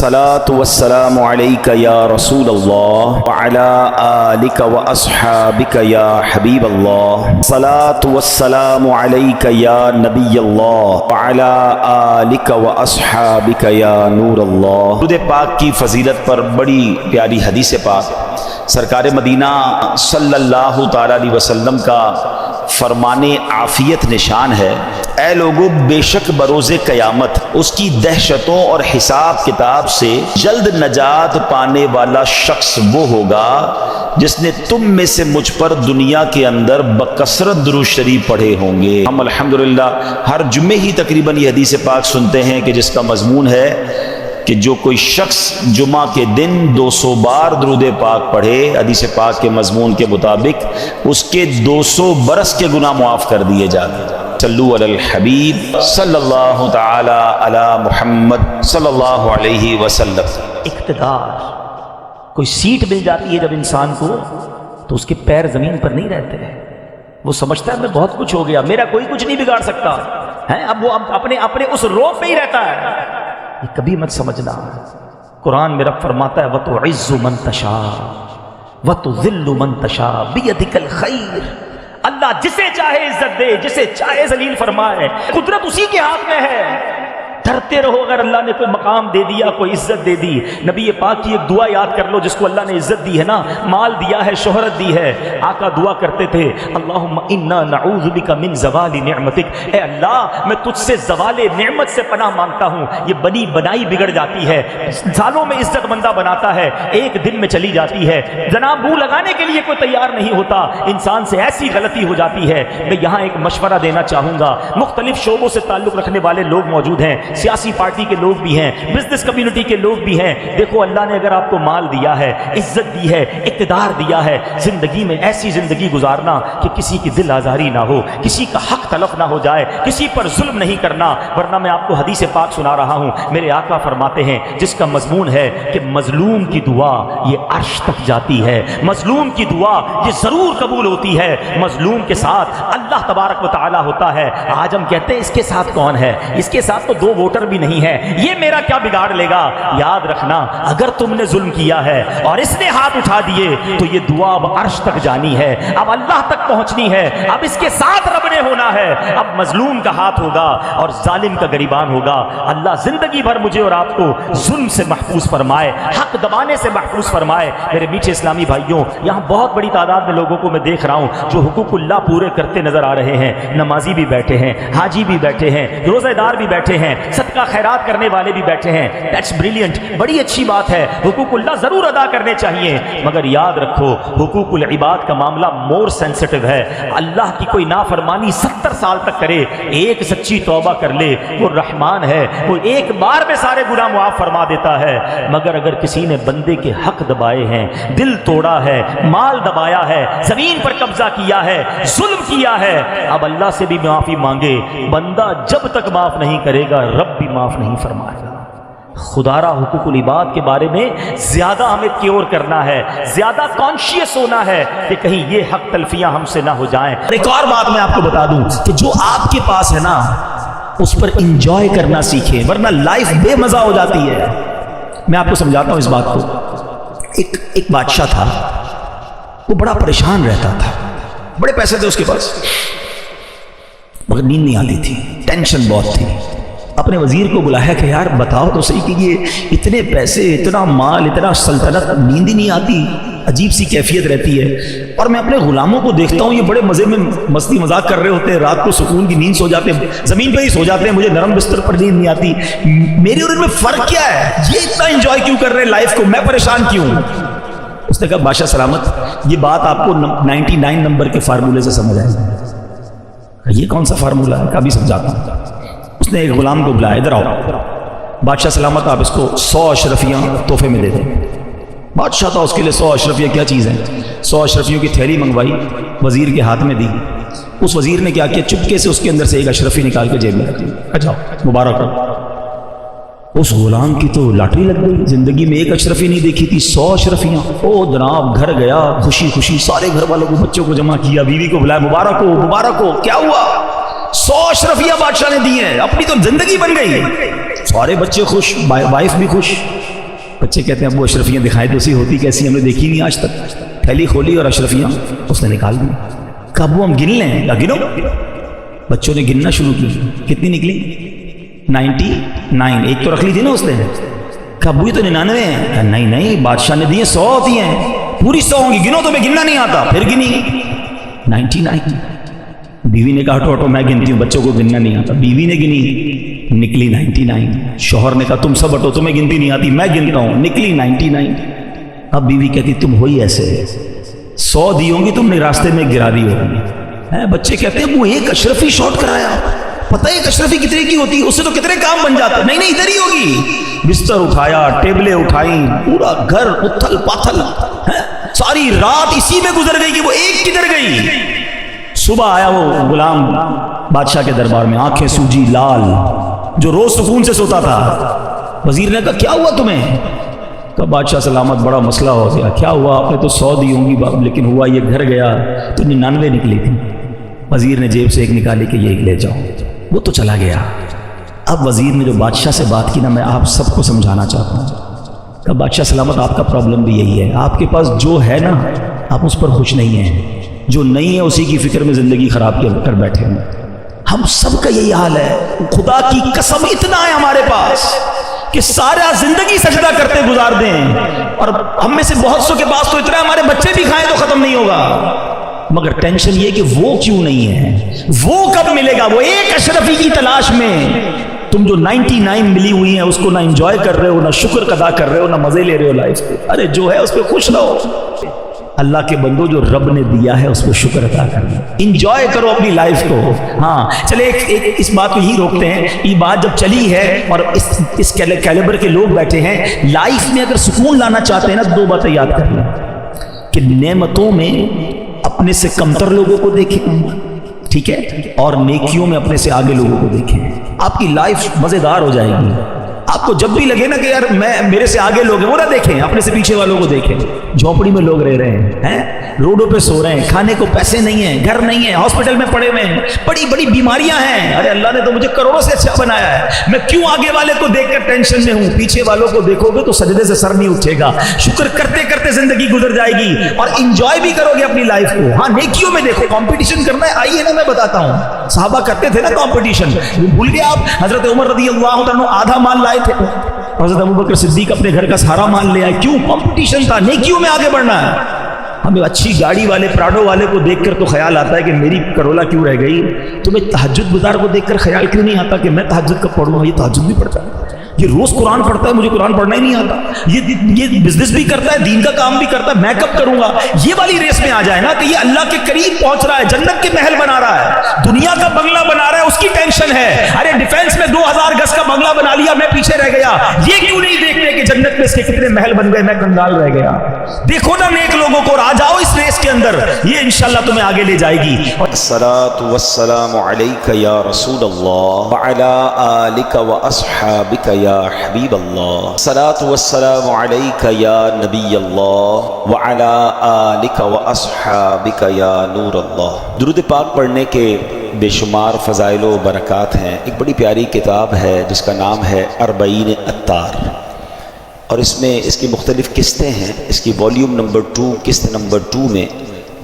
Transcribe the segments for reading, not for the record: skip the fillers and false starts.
الصلاة والسلام عليك يا رسول الله وعلى آلك وأصحابك يا حبيب الله الصلاة والسلام عليك يا نبي الله وعلى آلك وأصحابك يا نور الله۔ درود پاک کی فضیلت پر بڑی پیاری حدیث پاک سرکار مدینہ صلی اللہ تعالی علیہ وسلم کا فرمان عافیت نشان ہے۔ اے لوگو، بے شک بروز قیامت اس کی دہشتوں اور حساب کتاب سے جلد نجات پانے والا شخص وہ ہوگا جس نے تم میں سے مجھ پر دنیا کے اندر بکثرت درود شریف پڑھے ہوں گے۔ ہم الحمدللہ ہر جمعے ہی تقریباً یہ حدیث پاک سنتے ہیں کہ جس کا مضمون ہے کہ جو کوئی شخص جمعہ کے دن 200 بار درود پاک پڑھے، حدیث پاک کے مضمون کے مطابق اس کے 200 برس کے گناہ معاف کر دیے جاتے ہیں۔ صلو علی الحبیب صلی اللہ تعالی علی محمد صلی اللہ علیہ وسلم۔ اقتدار، کوئی سیٹ مل جاتی ہے جب انسان کو تو اس کے پیر زمین پر نہیں رہتے ہیں، وہ سمجھتا ہے میں بہت کچھ ہو گیا، میرا کوئی کچھ نہیں بگاڑ سکتا ہے، اب وہ اپنے اس روپ میں ہی رہتا ہے۔ یہ کبھی مت سمجھنا، قرآن میں رب فرماتا ہے وَتُعِزُّ مَن تَشَاءُ وَتُذِلُّ مَن تَشَاءُ بِيَدِكَ الْخَيْرُ۔ اللہ جسے چاہے عزت دے، جسے چاہے ذلیل فرمائے، قدرت اسی کے ہاتھ میں ہے۔ ڈرتے رہو، اگر اللہ نے کوئی مقام دے دیا، کوئی عزت دے دی، نبی پاک کی ایک دعا یاد کر لو جس کو اللہ نے عزت دی ہے نا، مال دیا ہے، شہرت دی ہے، آقا دعا کرتے تھے اللہم انا نعوذ بک من زوال نعمتک، اے اللہ میں تجھ سے زوال نعمت سے پناہ مانگتا ہوں۔ یہ بنی بنائی بگڑ جاتی ہے، سالوں میں عزت مندہ بناتا ہے، ایک دن میں چلی جاتی ہے، جناب منہ لگانے کے لیے کوئی تیار نہیں ہوتا، انسان سے ایسی غلطی ہو جاتی ہے۔ میں یہاں ایک مشورہ دینا چاہوں گا، مختلف شعبوں سے تعلق رکھنے والے لوگ موجود ہیں، سیاسی پارٹی کے لوگ بھی ہیں، بزنس کمیونٹی کے لوگ بھی ہیں۔ دیکھو، اللہ نے اگر آپ کو مال دیا ہے، عزت دی ہے، اقتدار دیا ہے، زندگی میں ایسی زندگی گزارنا کہ کسی کی دل آزاری نہ ہو، کسی کا حق تلف نہ ہو جائے، کسی پر ظلم نہیں کرنا، ورنہ میں آپ کو حدیث پاک سنا رہا ہوں، میرے آقا فرماتے ہیں جس کا مضمون ہے کہ مظلوم کی دعا یہ عرش تک جاتی ہے، مظلوم کی دعا یہ ضرور قبول ہوتی ہے، مظلوم کے ساتھ اللہ تبارک و تعالی ہوتا ہے۔ آج ہم کہتے ہیں اس کے ساتھ کون ہے، اس کے ساتھ تو 2 ووٹر بھی نہیں ہے، یہ میرا کیا بگاڑ لے گا۔ یاد رکھنا، اگر تم نے ظلم کیا ہے اور اس نے ہاتھ اٹھا دیے تو یہ دعا اب عرش تک جانی ہے، اب اللہ تک پہنچنی ہے، اب اس کے ساتھ رب نے ہونا ہے۔ اب مظلوم کا ہاتھ ہوگا اور ظالم کا گریبان ہوگا۔ اللہ زندگی بھر مجھے اور آپ کو ظلم سے محفوظ فرمائے، حق دبانے سے محفوظ فرمائے۔ میرے میٹھے اسلامی بھائیوں، یہاں بہت بڑی تعداد میں لوگوں کو میں دیکھ رہا ہوں جو حقوق اللہ پورے کرتے نظر آ رہے ہیں، نمازی بھی بیٹھے ہیں، حاجی بھی بیٹھے ہیں، روزہ دار بھی بیٹھے ہیں، صدقہ خیرات کرنے والے بھی بیٹھے ہیں۔ دیٹس بریلینٹ، بڑی اچھی بات ہے، حقوق اللہ ضرور ادا کرنے چاہیے، مگر یاد رکھو حقوق العباد کا معاملہ مور سینسٹیو ہے۔ اللہ کی کوئی نافرمانی 70 سال تک کرے، ایک سچی توبہ کر لے، وہ رحمان ہے، وہ ایک بار میں سارے گناہ معاف فرما دیتا ہے۔ مگر اگر کسی نے بندے کے حق دبائے ہیں، دل توڑا ہے، مال دبایا ہے، زمین پر قبضہ کیا ہے، ظلم کیا ہے، اب اللہ سے بھی معافی مانگے، بندہ جب تک معاف نہیں کرے گا رب بھی معاف نہیں فرمائے گا۔ خدا را حقوق العباد کے بارے میں زیادہ ہمیں کیور کرنا ہے، زیادہ کانشیس ہونا ہے کہ کہیں یہ حق تلفیاں ہم سے نہ ہو جائیں۔ ایک اور بات میں آپ کو بتا دوں کہ جو آپ کے پاس ہے نا اس پر انجوائے کرنا سیکھیں، ورنہ لائف بے مزہ ہو جاتی ہے۔ میں آپ کو سمجھاتا ہوں اس بات کو۔ ایک بادشاہ تھا، وہ بڑا پریشان رہتا تھا، بڑے پیسے تھے اس کے پاس، مگر نیند نہیں آتی تھی، ٹینشن بہت تھی۔ اپنے وزیر کو بلایا کہ یار بتاؤ تو صحیح کہ یہ اتنے پیسے، اتنا مال، اتنا سلطنت، نیند ہی نہیں آتی، عجیب سی کیفیت رہتی ہے، اور میں اپنے غلاموں کو دیکھتا ہوں یہ بڑے مزے میں مستی مذاق کر رہے ہوتے ہیں، رات کو سکون کی نیند سو جاتے ہیں، زمین پہ ہی سو جاتے ہیں، مجھے نرم بستر پر نیند نہیں آتی۔ میری اور ان میں فرق کیا ہے؟ یہ اتنا انجوائے کیوں کر رہے ہیں لائف کو، میں پریشان کیوں؟ اس نے کہا بادشاہ سلامت، یہ بات آپ کو 99 نمبر کے فارمولے سے سمجھ آئے گی۔ یہ کون سا فارمولہ ہے؟ کبھی سمجھاتا ہوں۔ اس نے ایک غلام کو بلایا، ادھر آؤ بادشاہ سلامت، آپ اس کو 100 اشرفیاں تحفے میں دے دیں۔ بادشاہ تھا، اس کے لیے 100 اشرفیاں کیا چیز ہیں، 100 اشرفیوں کی تھیلی منگوائی، وزیر کے ہاتھ میں دی۔ اس وزیر نے کیا کیا، چپکے سے اس کے اندر سے ایک اشرفی نکال کے جیب میں رکھ لی، اچھا مبارک ہو۔ اس غلام کی تو لاٹری لگ گئی، زندگی میں ایک اشرفی نہیں دیکھی تھی، 100 اشرفیاں۔ او جناب، گھر گیا، خوشی خوشی سارے گھر والوں کو، بچوں کو جمع کیا، بیوی کو بلایا، مبارک ہو مبارک ہو۔ کیا ہوا؟ 100 اشرفیاں بادشاہ نے دی ہیں، اپنی تو زندگی بن گئی، سارے بچے خوش، وائف بھی خوش۔ بچے کہتے ہیں ابو اشرفیاں دکھائے تو اسی ہوتی کیسی ہم نے دیکھی نہیں آج تک. تھیلی کھولی اور اشرفیاں اس نے نکال دی. کہا ابو ہم گن لیں. کہا گنو. بچوں نے گننا شروع کی. کتنی نکلی؟ 99. ایک تو رکھ لی تھی نا اس نے. کہا ابو یہ تو 99 ہیں. کہا نہیں نہیں بادشاہ نے دیے 100 ہوتی ہیں, پوری 100 ہوں گی, گنو تمہیں گننا نہیں آتا. پھر گنی 99. بیوی نے کہا ہٹو میں گنتی ہوں, بچوں کو گننا نہیں آتا. بیوی نے گنی, نکلی 99. شوہر نے کہا تم سب ہٹو, تمہیں گنتی نہیں آتی, میں گنتا ہوں. نکلی 99. اب بیوی کہتی تم ہوئی ایسے, 100 دی ہوں گی تم نے راستے میں گرا دی ہوگی. بچے کہتے ہیں وہ ایک اشرفی شاٹ کرایا, پتہ ہے ایک اشرفی کتنے کی ہوتی ہے, اس سے تو کتنے کام بن جاتے. نہیں نہیں ادھر ہی ہوگی. بستر اٹھایا, ٹیبلیں اٹھائیں, پورا گھر اتھل پاتھل, ساری رات اسی میں گزر گئی کہ وہ ایک کدھر گئی. صبح آیا وہ غلام بادشاہ کے دربار میں, آنکھیں سوجی لال, جو روز سکون سے سوتا تھا. وزیر نے کہا کیا ہوا تمہیں؟ کہا بادشاہ سلامت بڑا مسئلہ ہو گیا. کیا ہوا؟ آپ نے تو 100 دی ہوں گی باپ, لیکن ہوا یہ گھر گیا تو 99 نکلی تھی. وزیر نے جیب سے ایک نکالی کہ یہ لے جاؤ. وہ تو چلا گیا. اب وزیر نے جو بادشاہ سے بات کی نا, میں آپ سب کو سمجھانا چاہتا ہوں. کہا بادشاہ سلامت آپ کا پرابلم بھی یہی ہے, آپ کے پاس جو ہے نا آپ اس پر خوش نہیں ہیں, جو نہیں ہے اسی کی فکر میں زندگی خراب کر بیٹھے ہیں. ہم سب کا یہی حال ہے. خدا کی قسم اتنا ہے ہمارے پاس کہ سارا زندگی سجدہ کرتے گزار دیں, اور ہم میں سے بہت سو کے پاس تو اتنا ہے ہمارے بچے بھی کھائیں تو ختم نہیں ہوگا. مگر ٹینشن یہ کہ وہ کیوں نہیں ہے, وہ کب ملے گا. وہ ایک اشرفی کی تلاش میں تم جو 99 ملی ہوئی ہیں اس کو نہ انجوائے کر رہے ہو, نہ شکر ادا کر رہے ہو, نہ مزے لے رہے ہو لائف کے. ارے جو ہے اس پہ خوش رہو. اللہ کے بندو جو رب نے دیا ہے اس پہ شکر ادا کرنا, انجوائے کرو اپنی لائف کو. ہاں چلے ایک اس بات کو ہی روکتے ہیں. یہ بات جب چلی ہے اور اس کیلیبر کے لوگ بیٹھے ہیں, لائف میں اگر سکون لانا چاہتے ہیں نا, 2 باتیں یاد کر لیں کہ نعمتوں میں اپنے سے کمتر لوگوں کو دیکھیں, ٹھیک ہے, اور نیکیوں میں اپنے سے آگے لوگوں کو دیکھیں. آپ کی لائف مزیدار ہو جائے گی. آپ کو جب بھی لگے نا کہ یار میرے سے آگے لوگ ہیں, وہ نہ دیکھیں, اپنے سے پیچھے والوں کو دیکھیں. جھونپڑی میں لوگ رہ رہے ہیں, روڈوں پہ سو رہے ہیں, کھانے کو پیسے نہیں ہیں, گھر نہیں ہے, ہاسپٹل میں پڑے ہوئے ہیں, بڑی بڑی بیماریاں ہیں. ارے اللہ نے تو مجھے کروڑوں سے اچھا بنایا ہے, میں کیوں آگے والے کو دیکھ کر ٹینشن میں ہوں. پیچھے والوں کو دیکھو گے تو سجدے سے سر نہیں اٹھے گا. شکر کرتے کرتے زندگی گزر جائے گی, اور انجوائے بھی کرو گے اپنی لائف کو. ہاں نیکیوں میں دیکھو, کمپٹیشن کرنا ہے, آئیے نا میں بتاتا ہوں. صحابہ کرتے تھے نا کمپٹیشن, بھول گئے آپ؟ حضرت عمر رضی اللہ عنہ آدھا مال لائے تھے, حضرت ابوبکر صدیق اپنے گھر کا سارا مال لے آئے. کیوں؟ کمپٹیشن تھا, نیکیوں میں آگے بڑھنا ہے. ہمیں اچھی گاڑی والے پراڈو والے کو دیکھ کر تو خیال آتا ہے کہ میری کرولا کیوں رہ گئی. تمہیں تہجد گزار کو دیکھ کر خیال کیوں نہیں آتا کہ میں تہجد کب پڑھوں؟ یہ تہجد بھی پڑھتا ہے, یہ روز قرآن پڑھتا ہے, مجھے قرآن پڑھنا ہی نہیں آتا. یہ بزنس بھی کرتا ہے, دین کا کام بھی کرتا ہے, میں کب کروں گا؟ یہ والی ریس میں آ جائے نا کہ یہ اللہ کے قریب پہنچ رہا ہے, جنت کے محل بنا رہا ہے, دنیا کا بنگلہ بنا رہا ہے, اس کی ٹینشن ہے. ارے ڈیفینس میں 2000 گز کا بنگلہ بنا لیا, میں پیچھے رہ گیا. یہ کیوں نہیں دیکھتے کہ جنت میں اس کے کتنے محل بن گئے, میں کنگال رہ گیا. دیکھو نا نیک لوگوں کو, آ جاؤ اس ریس کے اندر, یہ انشاءاللہ تمہیں آگے لے جائے گی. الصلاۃ والسلام علیک یا رسول اللہ وعلی آلک واصحابک یا حبیب اللہ. الصلاۃ والسلام علیک یا نبی اللہ وعلی آلک واصحابک یا نور اللہ. درود پاک پڑھنے کے بے شمار فضائل و برکات ہیں. ایک بڑی پیاری کتاب ہے جس کا نام ہے 40 اتار, اور اس میں اس کی مختلف قسطیں ہیں. اس کی والیوم نمبر 2 قسط نمبر 2 میں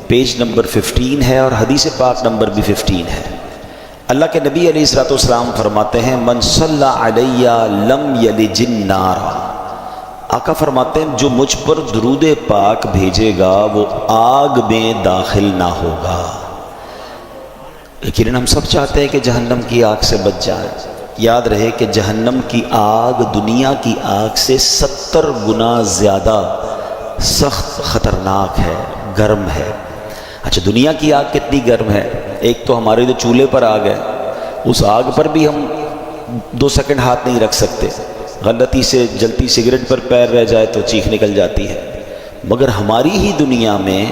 پیج نمبر 15 ہے, اور حدیث پاک نمبر بھی 15 ہے. اللہ کے نبی علیہ الصلوۃ والسلام فرماتے ہیں من صلی علی لم یلج النار. آقا فرماتے ہیں جو مجھ پر درود پاک بھیجے گا وہ آگ میں داخل نہ ہوگا. لیکن ہم سب چاہتے ہیں کہ جہنم کی آگ سے بچ جائیں. یاد رہے کہ جہنم کی آگ دنیا کی آگ سے 70 گنا زیادہ سخت خطرناک ہے, گرم ہے. اچھا دنیا کی آگ کتنی گرم ہے؟ ایک تو ہمارے جو چولہے پر آگ ہے, اس آگ پر بھی ہم 2 سیکنڈ ہاتھ نہیں رکھ سکتے. غلطی سے جلتی سگریٹ پر پیر رہ جائے تو چیخ نکل جاتی ہے. مگر ہماری ہی دنیا میں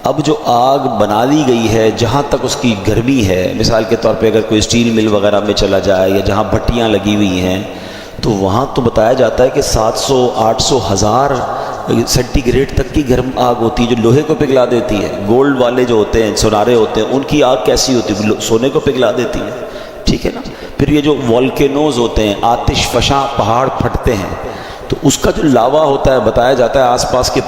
اب جو آگ بنا دی گئی ہے, جہاں تک اس کی گرمی ہے, مثال کے طور پہ اگر کوئی اسٹیل مل وغیرہ میں چلا جائے یا جہاں بھٹیاں لگی ہوئی ہیں, تو وہاں تو بتایا جاتا ہے کہ 700 800 1000 سینٹی گریڈ تک کی گرم آگ ہوتی ہے جو لوہے کو پگھلا دیتی ہے. گولڈ والے جو ہوتے ہیں, سونارے ہوتے ہیں, ان کی آگ کیسی ہوتی ہے؟ سونے کو پگھلا دیتی ہے, ٹھیک ہے نا. پھر یہ جو والکینوز ہوتے ہیں, آتش فشاں پہاڑ پھٹتے ہیں, تو اس کا جو لاوا ہوتا ہے، بتایا جاتا ہے آس پاس کے